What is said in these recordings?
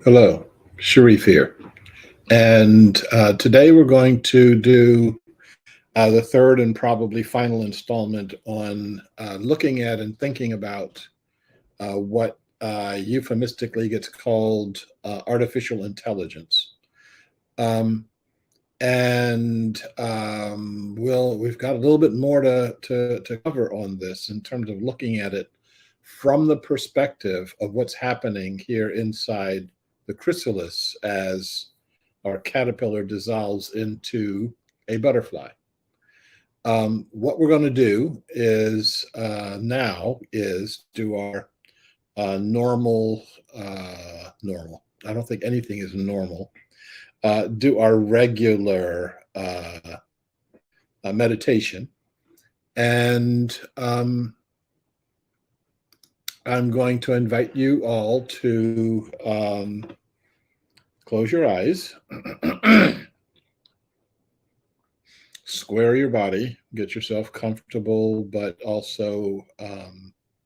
Hello, Sharif here. And today we're going to do the third and probably final installment on looking at and thinking about what euphemistically gets called artificial intelligence. Um, we've got a little bit more to cover on this in terms of looking at it from the perspective of what's happening here inside the chrysalis as our caterpillar dissolves into a butterfly. What we're going to do is now is do our normal. I don't think anything is normal. Do our regular meditation, and I'm going to invite you all to close your eyes, square your body, get yourself comfortable, but also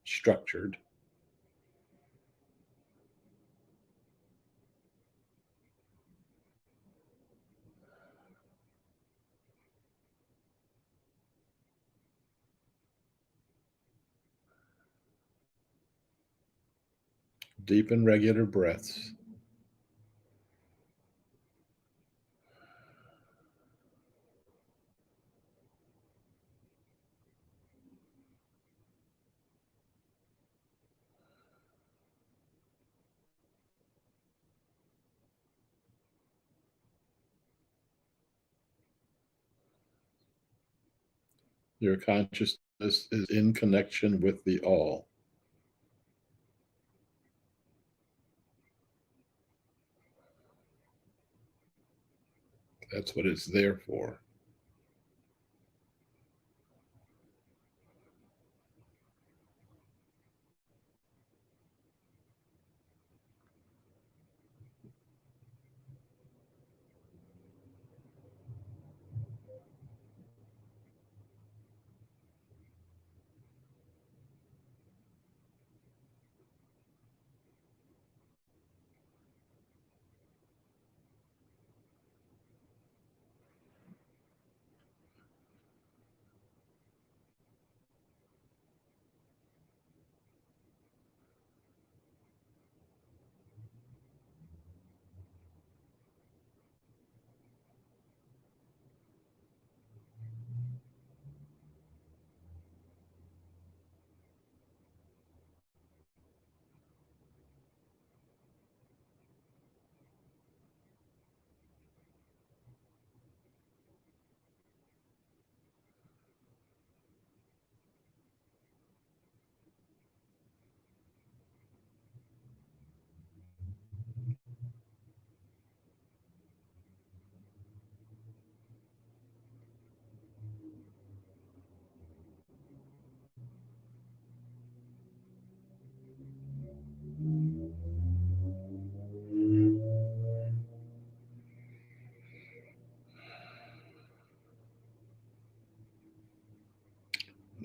structured. Deep and regular breaths. Your consciousness is in connection with the all. That's what it's there for.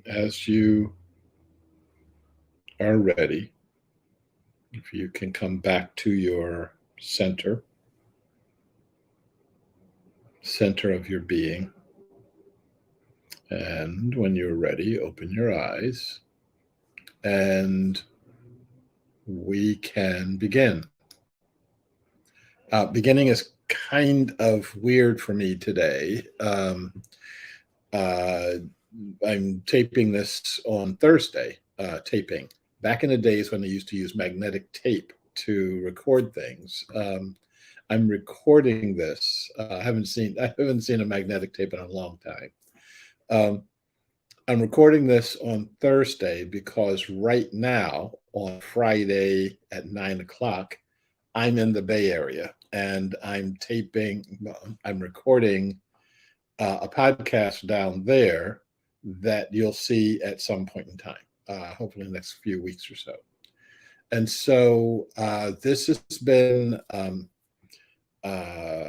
As you are ready, if you can come back to your center of your being, and when you're ready, open your eyes and we can begin. Beginning is kind of weird for me today. Uh, I'm taping this on Thursday, taping. Back in the days when I used to use magnetic tape to record things, I'm recording this. I haven't seen a magnetic tape in a long time. Um, I'm recording this on Thursday because right now, on Friday at 9 o'clock, I'm in the Bay Area and I'm recording a podcast down there that you'll see at some point in time, hopefully in the next few weeks or so. And so this has been uh,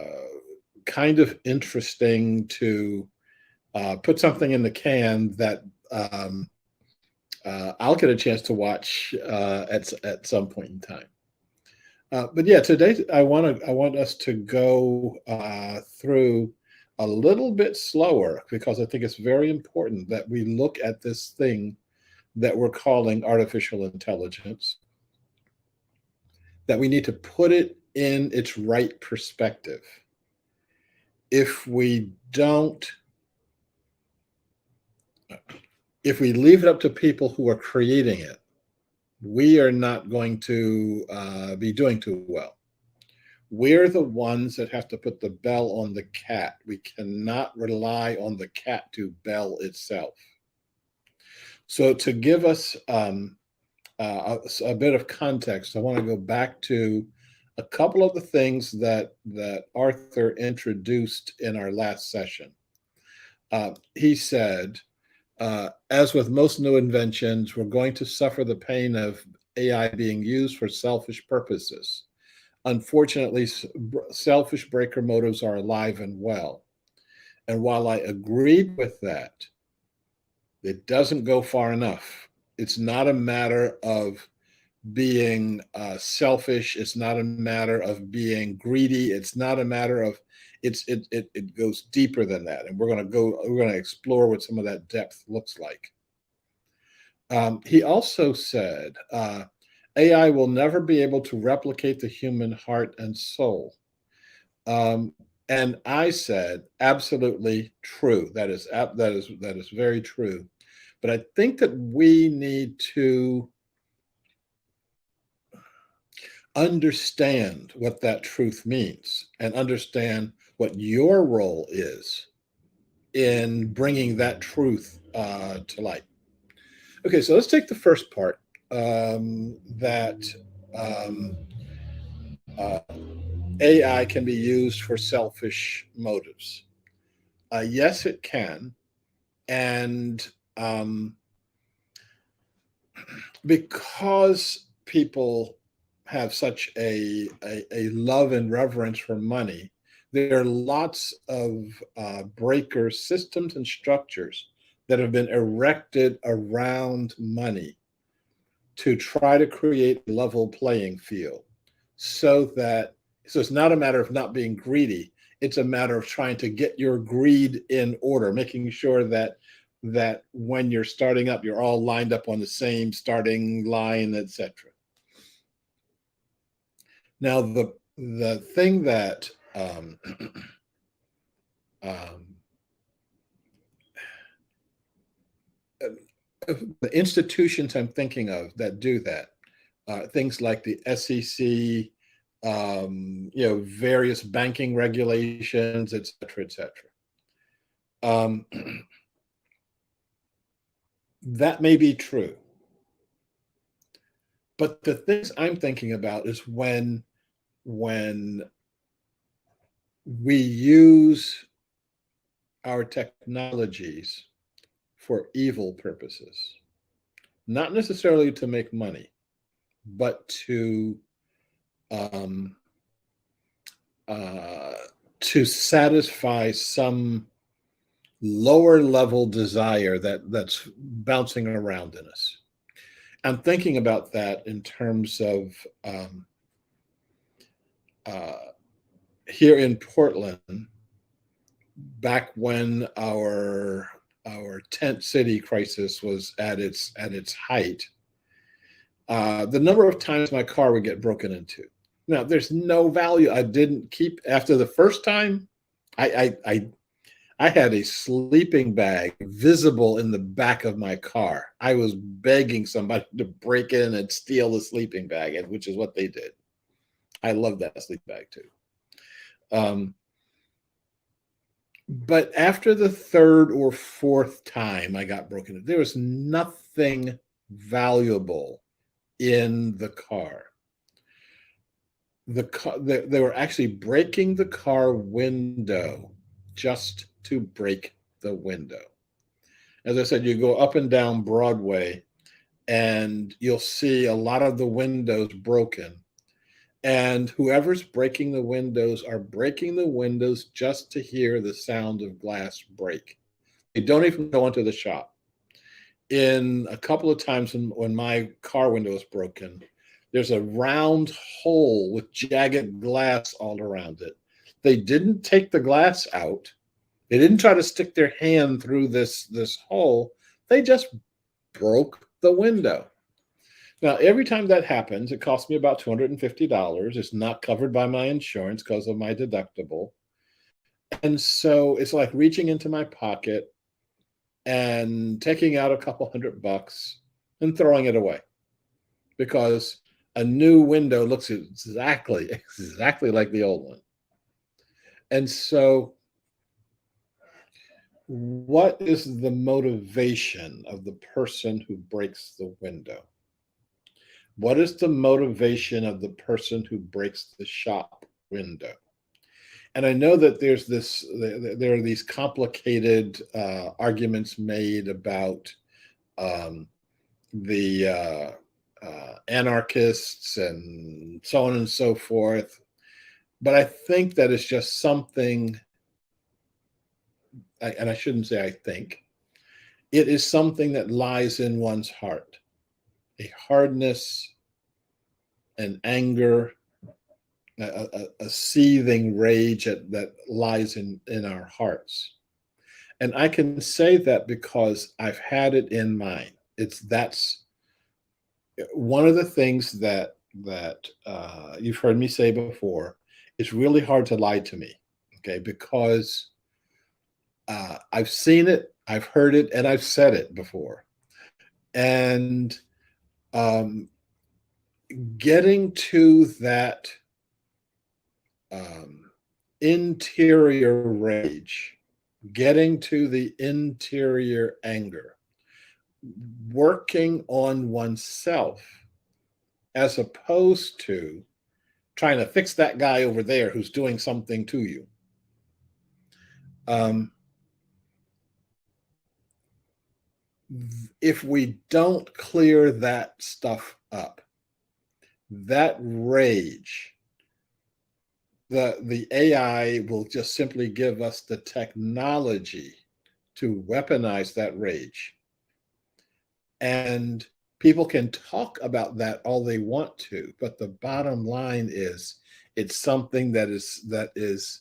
kind of interesting to put something in the can that I'll get a chance to watch at some point in time. But yeah, today I want us to go through a little bit slower because I think it's very important that we look at this thing that we're calling artificial intelligence, that we need to put it in its right perspective. If we don't, if we leave it up to people who are creating it, we are not going to be doing too well. We're the ones that have to put the bell on the cat. We cannot rely on the cat to bell itself. So, to give us a bit of context, I want to go back to a couple of the things that Arthur introduced in our last session. He said, as with most new inventions, we're going to suffer the pain of AI being used for selfish purposes. Unfortunately, selfish breaker motives are alive and well. And while I agreed with that, it doesn't go far enough. It's not a matter of being selfish. It's not a matter of being greedy. It's not a matter of it goes deeper than that. And we're going to explore what some of that depth looks like. He also said, AI will never be able to replicate the human heart and soul. And I said, absolutely true. That is very true. But I think that we need to understand what that truth means and understand what your role is in bringing that truth to light. Okay, so let's take the first part, that um, uh, AI can be used for selfish motives. Yes, it can. And because people have such a love and reverence for money, there are lots of breaker systems and structures that have been erected around money to try to create a level playing field so it's not a matter of not being greedy. It's a matter of trying to get your greed in order, making sure that when you're starting up, you're all lined up on the same starting line, etc. Now, the thing that um, the institutions I'm thinking of that do that, things like the SEC, various banking regulations, et cetera, et cetera. That may be true. But the things I'm thinking about is when we use our technologies for evil purposes, not necessarily to make money, but um, to satisfy some lower level desire that's bouncing around in us. I'm thinking about that in terms of here in Portland, back when our tent city crisis was at its height. The number of times my car would get broken into. Now, there's no value. I didn't keep after the first time. I had a sleeping bag visible in the back of my car. I was begging somebody to break in and steal the sleeping bag, which is what they did. I love that sleeping bag too. But after the third or fourth time I got broken into, there was nothing valuable in the car. They were actually breaking the car window just to break the window. As I said, you go up and down Broadway and you'll see a lot of the windows broken. And whoever's breaking the windows are breaking the windows just to hear the sound of glass break. They don't even go into the shop. In a couple of times when my car window was broken, There's a round hole with jagged glass all around it. They didn't take the glass out. They didn't try to stick their hand through this hole. They just broke the window. Now, every time that happens, it costs me about $250. It's not covered by my insurance because of my deductible. And so it's like reaching into my pocket and taking out a couple $100 and throwing it away, because a new window looks exactly like the old one. And so what is the motivation of the person who breaks the window? What is the motivation of the person who breaks the shop window? And I know that there are these complicated arguments made about the anarchists and so on and so forth. But I think that it's just something, and I shouldn't say I think, it is something that lies in one's heart, a hardness, an anger, a seething rage that lies in our hearts. And I can say that because I've had it in mine. That's one of the things that you've heard me say before. It's really hard to lie to me, okay? Because I've seen it, I've heard it, and I've said it before. And getting to that interior rage, getting to the interior anger, working on oneself as opposed to trying to fix that guy over there who's doing something to you. If we don't clear that stuff up, that rage, the AI will just simply give us the technology to weaponize that rage. And people can talk about that all they want to, but the bottom line is it's something that is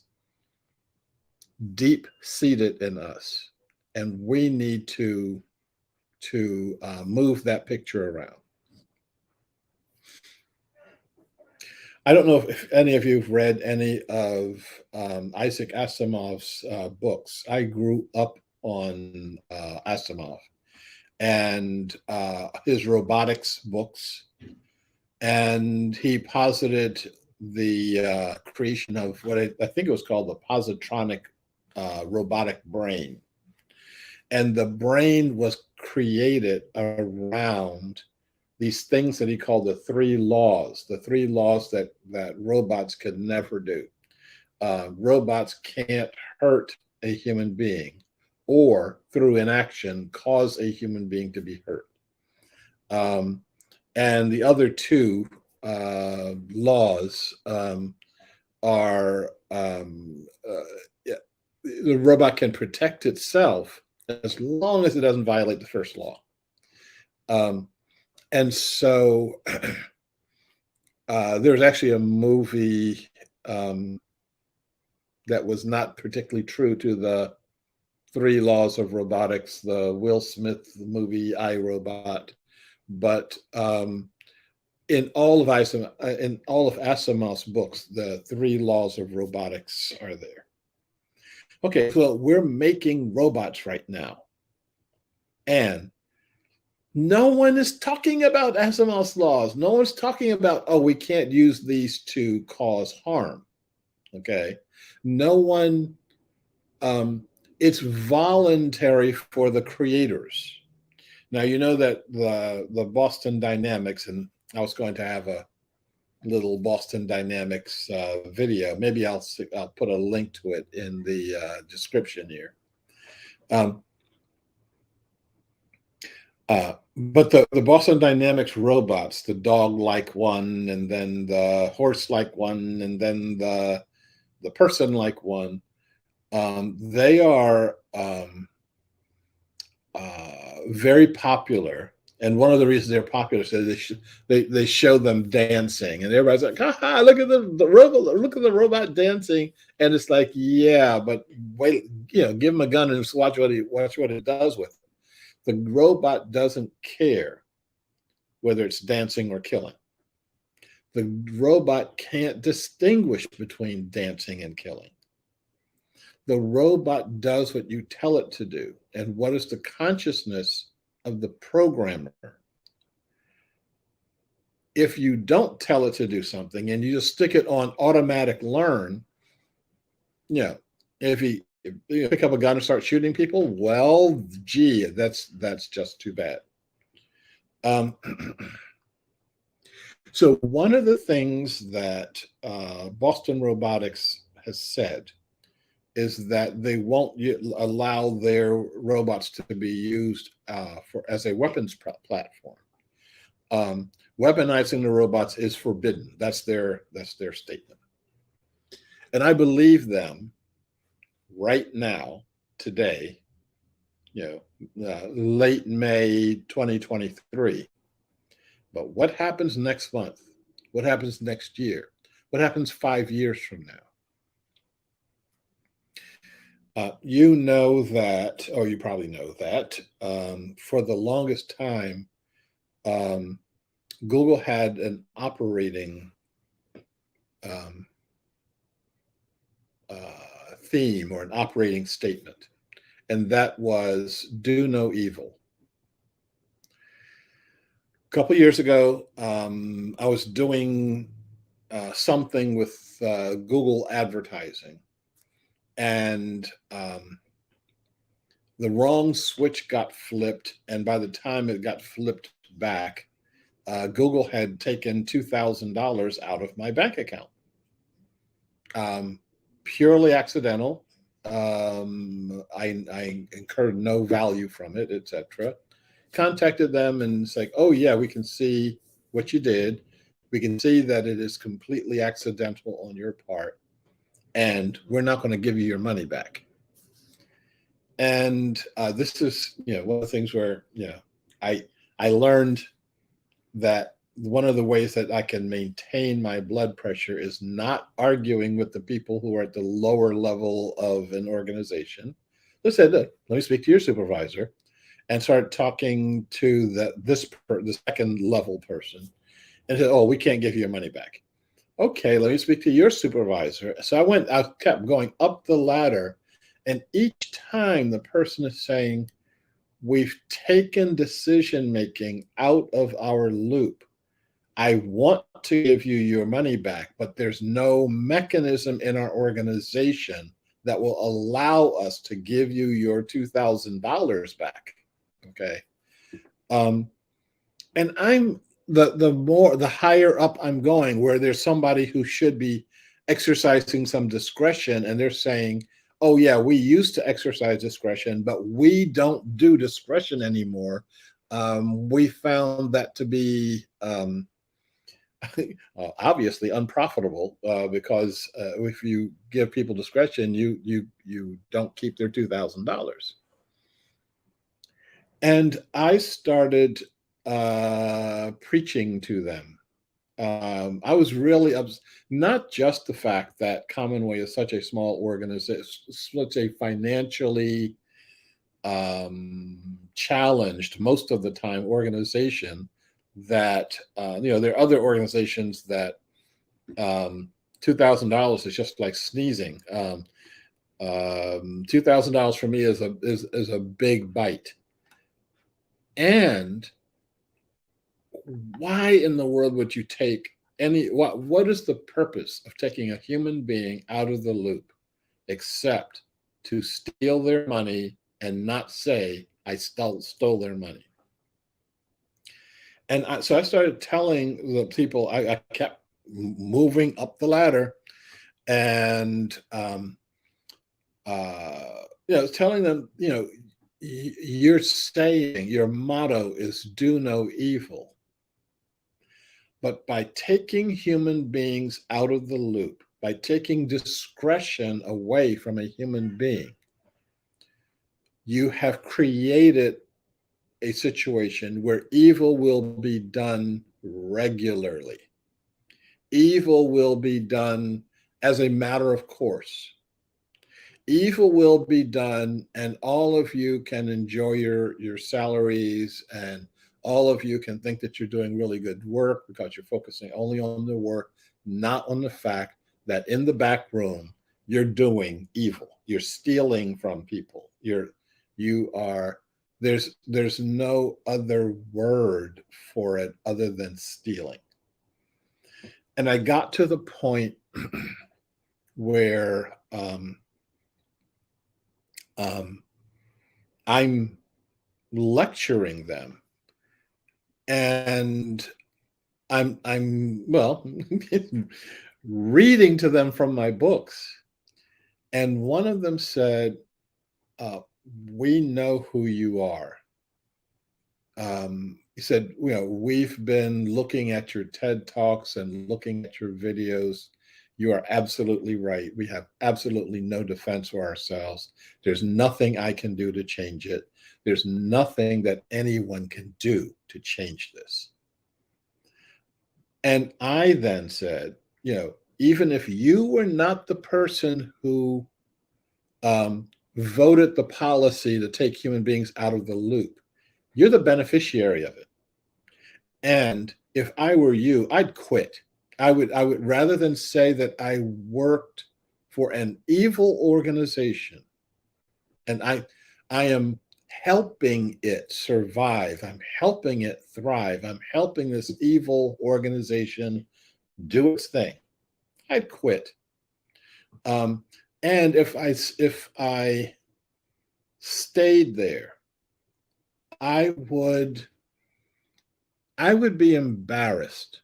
deep seated in us, and we need to move that picture around. I don't know if any of you have read any of Isaac Asimov's books. I grew up on Asimov and his robotics books, and he posited the creation of what I think it was called the positronic robotic brain. And the brain was created around these things that he called the three laws that robots could never do. Robots can't hurt a human being or through inaction cause a human being to be hurt. And the other two laws are the robot can protect itself as long as it doesn't violate the first law. And so there's actually a movie that was not particularly true to the three laws of robotics, the Will Smith movie, I, Robot. But in all of Asimov's books, the three laws of robotics are there. Okay, so we're making robots right now. And no one is talking about Asimov's laws. No one's talking about, oh, we can't use these to cause harm. Okay. No one, it's voluntary for the creators. Now, you know that the Boston Dynamics, and I was going to have a little Boston Dynamics video. Maybe I'll put a link to it in the description here. But the Boston Dynamics robots, the dog-like one, and then the horse-like one, and then the person-like one, they are very popular, And one of the reasons they're popular is they show them dancing, and everybody's like, "Ha ha! Look at the robot! Look at the robot dancing!" And it's like, yeah, but wait, give him a gun and just watch what it does with it. The robot doesn't care whether it's dancing or killing. The robot can't distinguish between dancing and killing. The robot does what you tell it to do. And what is the consciousness of the programmer? If you don't tell it to do something and you just stick it on automatic learn, if you pick up a gun and start shooting people, well, gee, that's just too bad. So one of the things that Boston Robotics has said is that they won't allow their robots to be used as a weapons platform. Weaponizing the robots is forbidden. That's their statement. And I believe them right now, today, late May 2023. But what happens next month? What happens next year? What happens 5 years from now? You know that, or you probably know that, for the longest time, Google had an operating theme or an operating statement, and that was do no evil. A couple years ago, I was doing something with Google advertising, and the wrong switch got flipped. And by the time it got flipped back, Google had taken $2,000 out of my bank account. Purely accidental. I incurred no value from it, etc. Contacted them and it's like, oh yeah, we can see what you did. We can see that it is completely accidental on your part, and we're not going to give you your money back. And this is, one of the things where, I learned that one of the ways that I can maintain my blood pressure is not arguing with the people who are at the lower level of an organization. They said, look, let me speak to your supervisor, and start talking to the second level person, and said, oh, we can't give you your money back. Okay, let me speak to your supervisor. So I kept going up the ladder, and each time the person is saying, we've taken decision making out of our loop. I want to give you your money back, but there's no mechanism in our organization that will allow us to give you your $2,000 back. Okay. And I'm the higher up I'm going, where there's somebody who should be exercising some discretion, and they're saying, oh yeah, we used to exercise discretion, but we don't do discretion anymore. We found that to be obviously unprofitable, because if you give people discretion, you don't keep their $2,000. And I started preaching to them. I was really not just the fact that Commonwealth is such a small organization, such a financially challenged most of the time organization, that there are other organizations that $2,000 is just like sneezing. $2,000 for me is a big bite. And why in the world would you take what is the purpose of taking a human being out of the loop except to steal their money and not say, I stole their money? And so I started telling the people, I kept moving up the ladder, and telling them, you're saying your motto is do no evil. But by taking human beings out of the loop, by taking discretion away from a human being, you have created a situation where evil will be done regularly. Evil will be done as a matter of course. Evil will be done, and all of you can enjoy your salaries, and all of you can think that you're doing really good work because you're focusing only on the work, not on the fact that in the back room you're doing evil. You're stealing from people. You are there's no other word for it other than stealing. And I got to the point where um, I'm lecturing them, and I'm well reading to them from my books. And one of them said, uh, "We know who you are." He said, we've been looking at your TED Talks and looking at your videos. You are absolutely right. We have absolutely no defense for ourselves. There's nothing I can do to change it. There's nothing that anyone can do to change this. And I then said, even if you were not the person who voted the policy to take human beings out of the loop, you're the beneficiary of it. And if I were you, I'd quit. I would rather than say that I worked for an evil organization and I am helping it survive. I'm helping it thrive. I'm helping this evil organization do its thing. I'd quit. Um, and if I stayed there, I would be embarrassed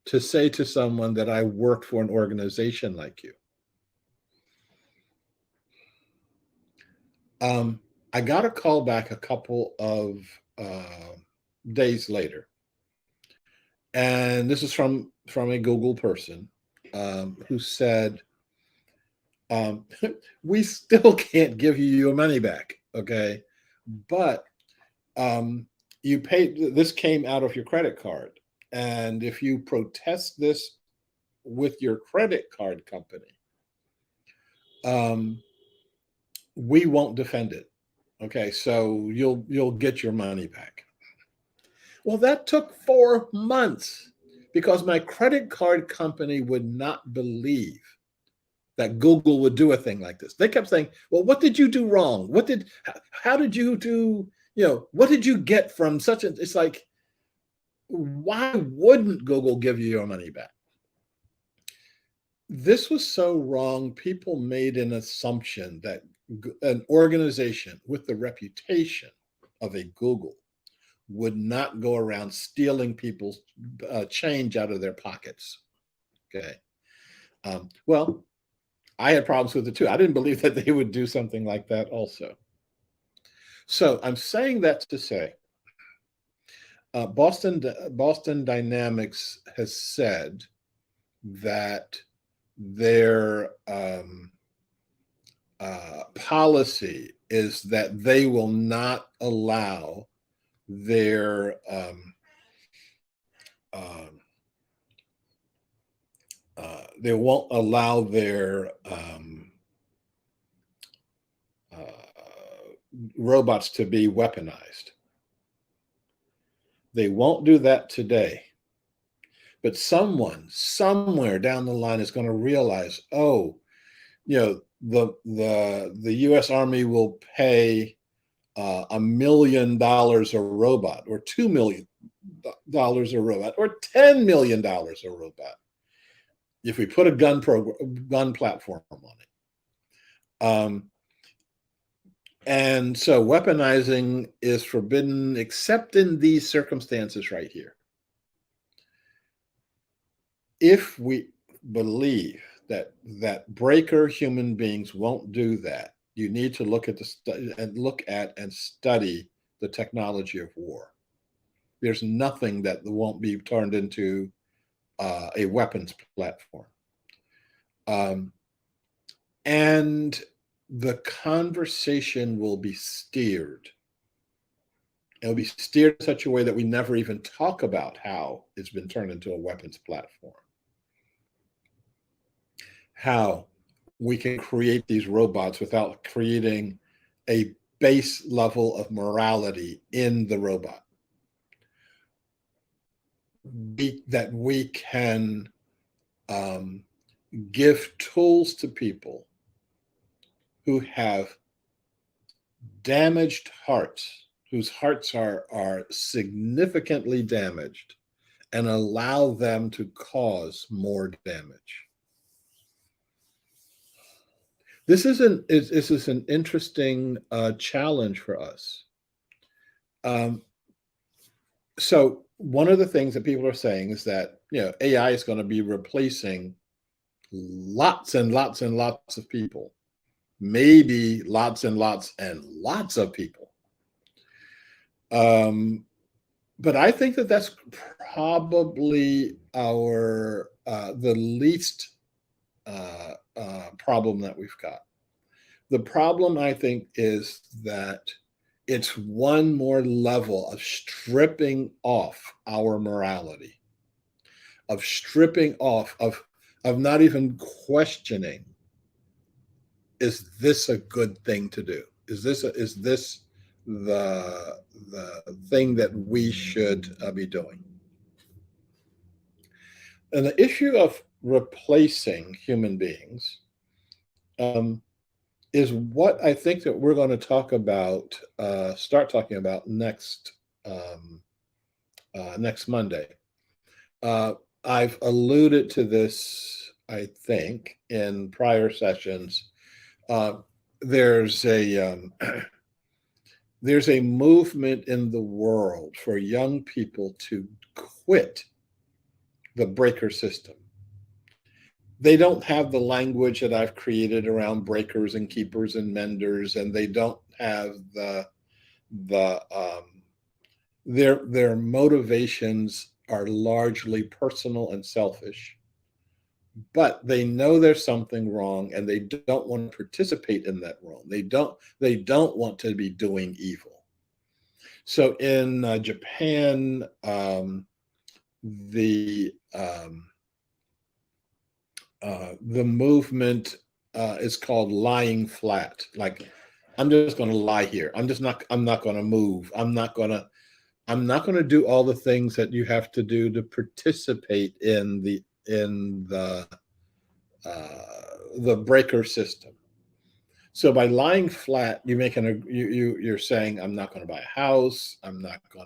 to say to someone that I worked for an organization like you. I got a call back a couple of days later, and this is from a Google person who said, "We still can't give you your money back, okay? But you paid. This came out of your credit card, and if you protest this with your credit card company, we won't defend it. Okay, so you'll get your money back." Well, that took 4 months because my credit card company would not believe that Google would do a thing like this. They kept saying, "Well, what did you do wrong? How did you do, what did you get from such a," it's like, why wouldn't Google give you your money back? This was so wrong. People made an assumption that an organization with the reputation of a Google would not go around stealing people's change out of their pockets. Okay. Well, I had problems with it too. I didn't believe that they would do something like that also. So I'm saying that to say, Boston Dynamics has said that their policy is that they will not allow their they won't allow their robots to be weaponized. They won't do that today. But someone somewhere down the line is going to realize, oh, the U.S. Army will pay $1 million a robot, or $2 million a robot, or $10 million a robot if we put a gun platform on it. And so weaponizing is forbidden except in these circumstances right here. If we believe that breaker human beings won't do that, you need to look at and study the technology of war. There's nothing that won't be turned into a weapons platform. And the conversation will be steered It'll be steered in such a way that we never even talk about how it's been turned into a weapons platform. How we can create these robots without creating a base level of morality in the robot. That we can give tools to people who have damaged hearts, whose hearts are significantly damaged, and allow them to cause more damage. This is an interesting challenge for us. Um, so one of the things that people are saying is that AI is going to be replacing lots and lots and lots of people, maybe lots and lots and lots of people. But I think that that's probably our the least problem that we've got. The problem, I think, is that it's one more level of stripping off our morality, of stripping off, of not even questioning, is this a good thing to do? Is this the thing that we should be doing? And the issue of replacing human beings is what I think that we're going to start talking about next Monday. I've alluded to this, I think, in prior sessions. There's a there's a movement in the world for young people to quit the breaker system. They don't have the language that I've created around breakers and keepers and menders, and they don't have their motivations are largely personal and selfish, but they know there's something wrong and they don't want to participate in that wrong. They don't want to be doing evil. So in Japan, the movement is called lying flat. Like, I'm just going to lie here. I'm not going to move. I'm not going to do all the things that you have to do to participate in the breaker system. So by lying flat, you're saying, I'm not going to buy a house. I'm not going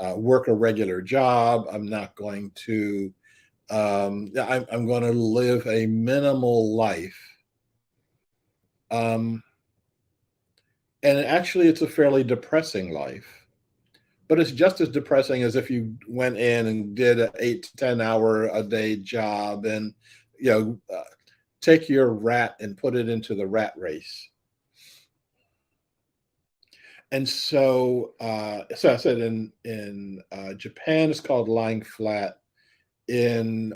to work a regular job. I'm not going to. I'm going to live a minimal life. And actually, it's a fairly depressing life, but it's just as depressing as if you went in and did an 8 to 10 hour a day job and, take your rat and put it into the rat race. And so I said in Japan, it's called lying flat. In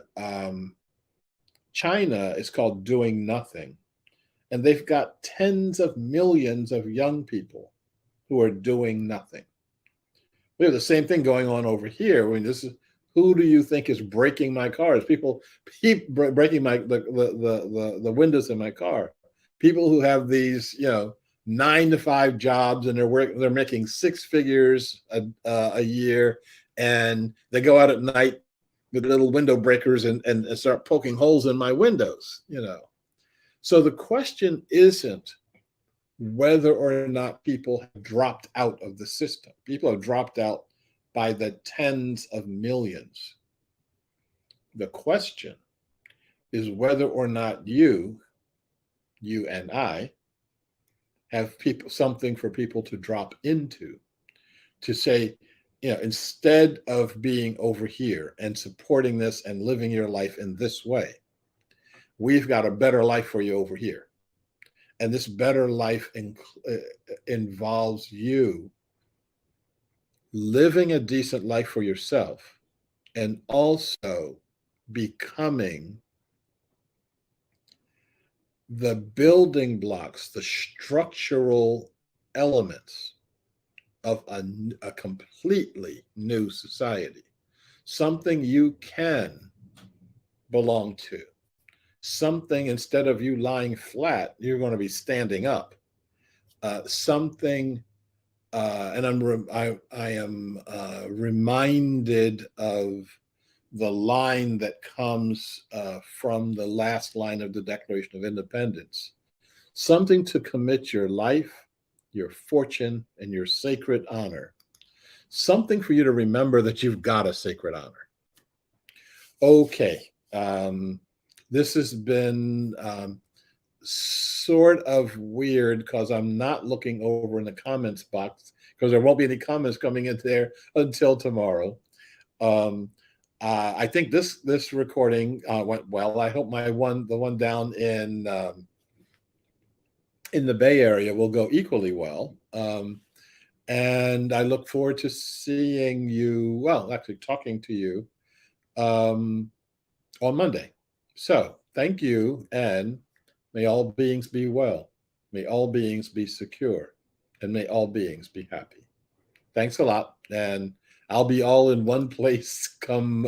China, it's called doing nothing. And they've got tens of millions of young people who are doing nothing. We have the same thing going on over here. I mean, who do you think is breaking my cars? People keep breaking the windows in my car. People who have these, 9 to 5 jobs, and they're making 6 figures a year, and they go out at night with little window breakers and start poking holes in my windows. So the question isn't whether or not people have dropped out of the system. People have dropped out by the tens of millions. The question is whether or not you and I, have something for people to drop into, to say, instead of being over here and supporting this and living your life in this way, we've got a better life for you over here. And this better life involves you living a decent life for yourself and also becoming the building blocks, the structural elements of a completely new society, something you can belong to, something instead of you lying flat, you're going to be standing up, something. And I am reminded of the line that comes from the last line of the Declaration of Independence: something to commit your life, your fortune, and your sacred honor. Something for you to remember that you've got a sacred honor. Okay. This has been sort of weird because I'm not looking over in the comments box because there won't be any comments coming in there until tomorrow. Um, I think this recording went well. I hope the one down in the Bay Area will go equally well. And I look forward to seeing you. Well, actually, talking to you um, on Monday. So, thank you, and may all beings be well. May all beings be secure, and may all beings be happy. Thanks a lot, and I'll be all in one place come